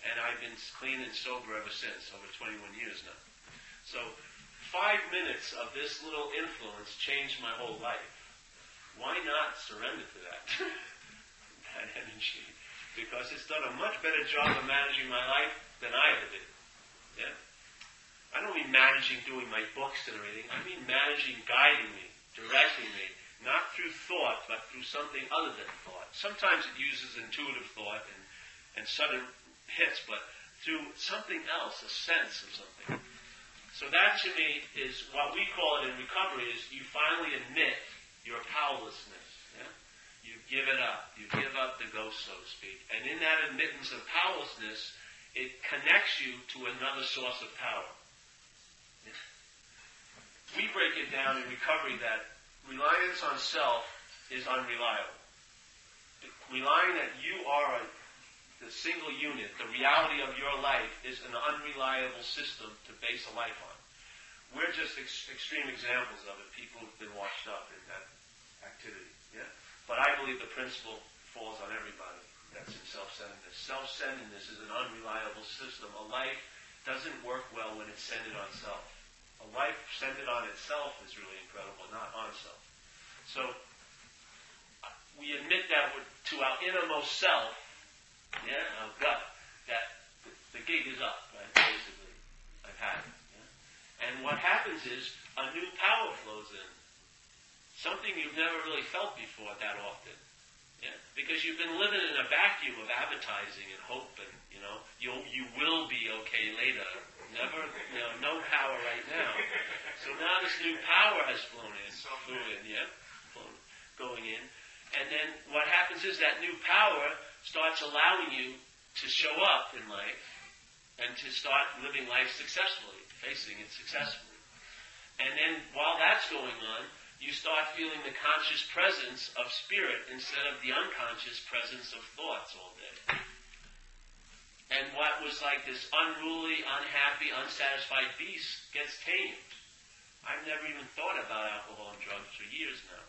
And I've been clean and sober ever since, over 21 years now. So 5 minutes of this little influence changed my whole life. Why not surrender to that? That energy. Because it's done a much better job of managing my life than I ever did. Yeah? I don't mean managing doing my books and everything. I mean managing, guiding me, directing me, not through thought, but through something other than thought. Sometimes it uses intuitive thought and sudden hits, but through something else, a sense of something. So that to me is what we call it in recovery, is you finally admit your powerlessness. Yeah? You give it up. You give up the ghost, so to speak. And in that admittance of powerlessness, it connects you to another source of power. We break it down in recovery that reliance on self is unreliable. Relying that you are the single unit, the reality of your life, is an unreliable system to base a life on. We're just extreme examples of it, people who've been washed up in that activity. Yeah? But I believe the principle falls on everybody. That's in self-centeredness. Self-centeredness is an unreliable system. A life doesn't work well when it's centered on self. A life centered on itself is really incredible, not on self. So we admit that to our innermost self, our gut, that the gig is up, right? Basically, I've had it. Yeah? And what happens is a new power flows in. Something you've never really felt before that often. Yeah? Because you've been living in a vacuum of advertising and hope and, you will be okay later. Never, no power right now. So now this new power has going in. And then what happens is that new power starts allowing you to show up in life and to start living life successfully, facing it successfully. And then while that's going on, you start feeling the conscious presence of spirit instead of the unconscious presence of thoughts all day. And what was like this unruly, unhappy, unsatisfied beast gets tamed. I've never even thought about alcohol and drugs for years now.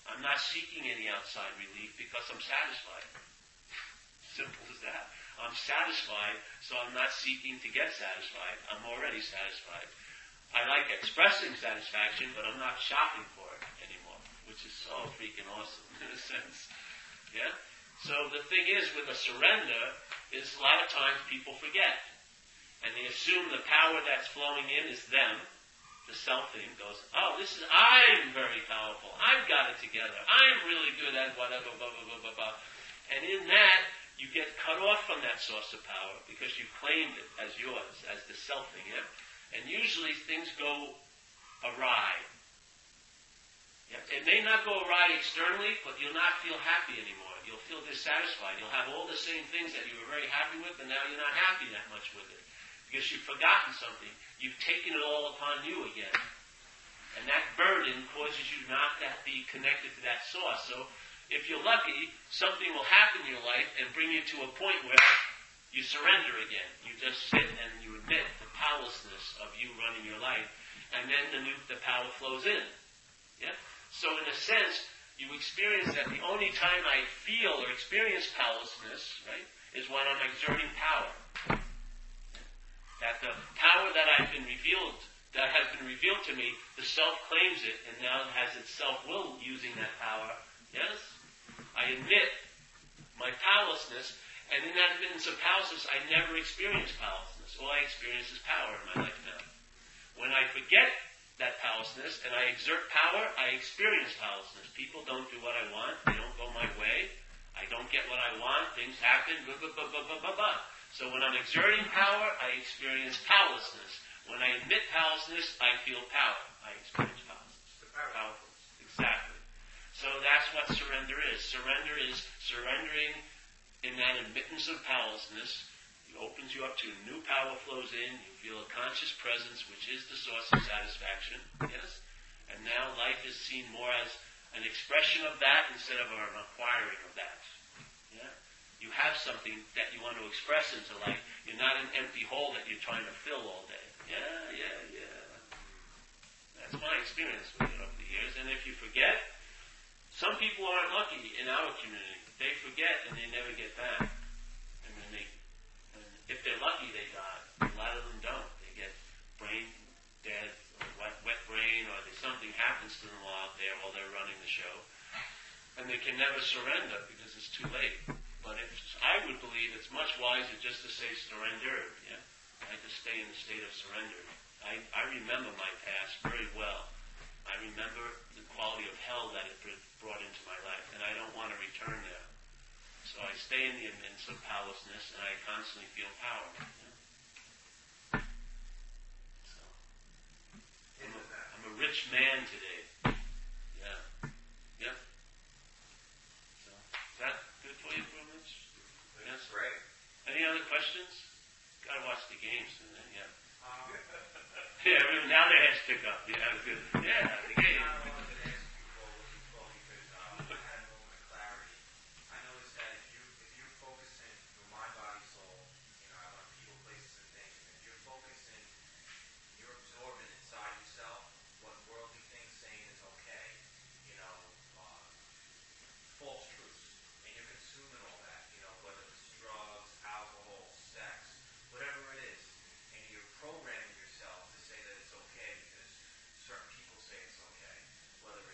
I'm not seeking any outside relief because I'm satisfied. Simple as that. I'm satisfied, so I'm not seeking to get satisfied. I'm already satisfied. I like expressing satisfaction, but I'm not shopping for it anymore, which is so freaking awesome in a sense. Yeah? So the thing is, with a surrender, is a lot of times people forget. And they assume the power that's flowing in is them. The self thing goes, I'm very powerful. I've got it together. I'm really good at whatever, blah, blah, blah, blah, blah. And in that, you get cut off from that source of power because you claimed it as yours, as the self thing, yeah? And usually things go awry. Yeah? It may not go awry externally, but you'll not feel happy anymore. You'll feel dissatisfied. You'll have all the same things that you were very happy with, but now you're not happy that much with it. Because you've forgotten something. You've taken it all upon you again. And that burden causes you not to be connected to that source. So if you're lucky, something will happen in your life and bring you to a point where you surrender again. You just sit and you admit the powerlessness of you running your life. And then the power flows in. Yeah? So in a sense, you experience that the only time I feel or experience powerlessness, right, is when I'm exerting power. That the power that has been revealed to me, the self claims it and now has its self-will using that power. Yes? I admit my powerlessness, and in that admittance of powerlessness, I never experienced powerlessness. All I experience is power in my life now. When I forget that powerlessness and I exert power, I experience powerlessness. People don't do what I want. They don't go my way. I don't get what I want. Things happen. Blah, blah, blah, blah, blah, blah, blah. So when I'm exerting power, I experience powerlessness. When I admit powerlessness, I feel power. I experience powerlessness. Powerfulness. Exactly. So that's what surrender is. Surrender is surrendering in that admittance of powerlessness. It opens you up to new power flows in. You feel a conscious presence, which is the source of satisfaction. Yes? And now life is seen more as an expression of that instead of an acquiring of that. Yeah? You have something that you want to express into life. You're not an empty hole that you're trying to fill all day. Yeah. That's my experience with it over the years. And if you forget, some people aren't lucky in our community. They forget and they never get back. And if they're lucky, they die. A lot of them don't. They get brain dead, or wet brain, or something happens to them while out there while they're running the show. And they can never surrender because it's too late. But I would believe it's much wiser just to say surrender. Yeah? I just stay in the state of surrender. I remember my past very well. I remember the quality of hell that it brought into my life, and I don't want to return there. So I stay in the midst of powerlessness, and I constantly feel power. Yeah? So, I'm a rich man today. Yeah. Yep. So, is that good for you, Mitch? Yes? Great. Any other questions? Gotta watch the games, and then, yeah. Yeah, now their heads pick up. Yeah, good. Yeah, the game. I wanted to ask you before because I had a moment of clarity. I noticed that if you're focusing your mind, body, soul, I want people, places, and things. If you're focusing, you're absorbing inside yourself what worldly things saying is okay. False truths, and you're consuming all that. Whether it's drugs, alcohol, sex, whatever it is, and you're programming yourself to say that it's okay because certain people say it's okay. Whether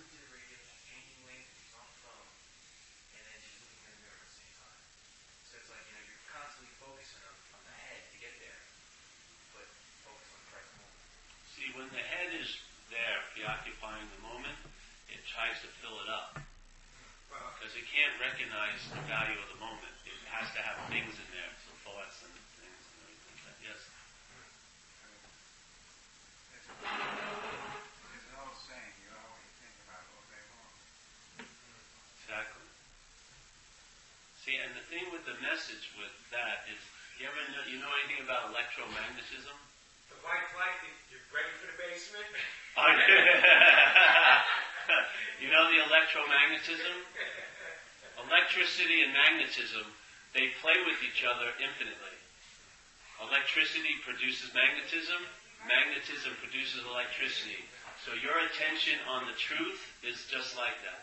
listening to the radio, she's changing lanes, and she's on the phone, and then she's looking in the mirror at the same time. So it's like, you're constantly focusing on the head to get there, but focus on the present moment. See, when the head is there, preoccupying the moment, it tries to fill it up. Because it can't recognize the value of the moment. It has to have things in there, so thoughts and things and everything like that. Yes? There's an old saying, you are what you think about all day long. Exactly. See, and the thing with the message with that is, you know anything about electromagnetism? The white flight, you're ready for the basement? Oh, you know the electromagnetism? Electricity and magnetism, they play with each other infinitely. Electricity produces magnetism, magnetism produces electricity. So your attention on the truth is just like that.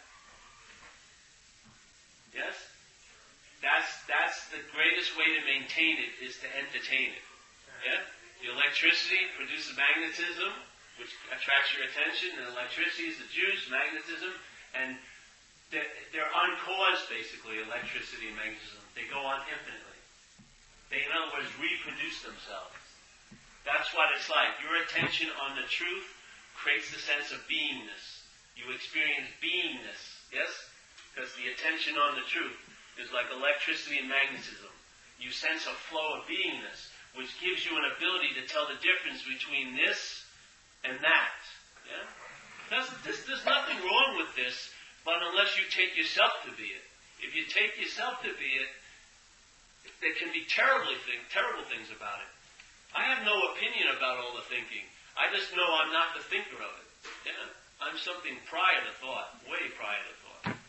Yes? That's the greatest way to maintain it, is to entertain it. Yeah? The electricity produces magnetism, which attracts your attention, and electricity is the juice, magnetism, and they're uncaused, basically, electricity and magnetism. They go on infinitely. They, in other words, reproduce themselves. That's what it's like. Your attention on the truth creates the sense of beingness. You experience beingness, yes? Because the attention on the truth is like electricity and magnetism. You sense a flow of beingness, which gives you an ability to tell the difference between this and that. Yeah? There's nothing wrong with this, but unless you take yourself to be it. If you take yourself to be it, there can be terrible things about it. I have no opinion about all the thinking. I just know I'm not the thinker of it. Yeah? I'm something prior to thought, way prior to thought.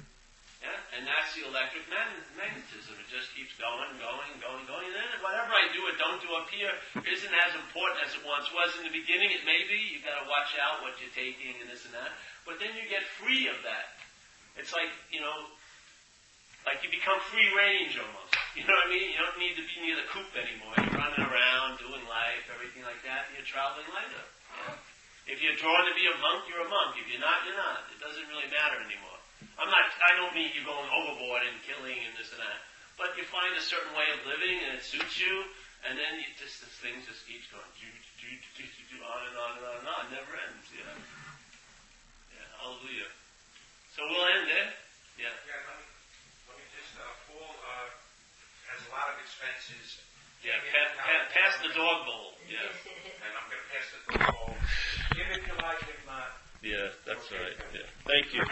Yeah? And that's the electric magnetism. It just keeps going. And then whatever I do or don't do up here isn't as important as it once was in the beginning. It may be. You've got to watch out what you're taking and this and that. But then you get free of that. It's like, like you become free range almost. You know what I mean? You don't need to be near the coop anymore. You're running around, doing life, everything like that. You're traveling lighter. Yeah? If you're drawn to be a monk, you're a monk. If you're not, you're not. It doesn't really matter anymore. I don't mean you're going overboard and killing and this and that. But you find a certain way of living and it suits you, and then this thing just keeps going. On and on and on and on. It never ends. Yeah. Hallelujah. So we'll end there. Yeah. Yeah, let me just, Paul has a lot of expenses. Yeah, pass the dog bowl. Yeah. And I'm going to pass the dog bowl. Give it to like him. Yeah, that's okay, right. Yeah. Thank you.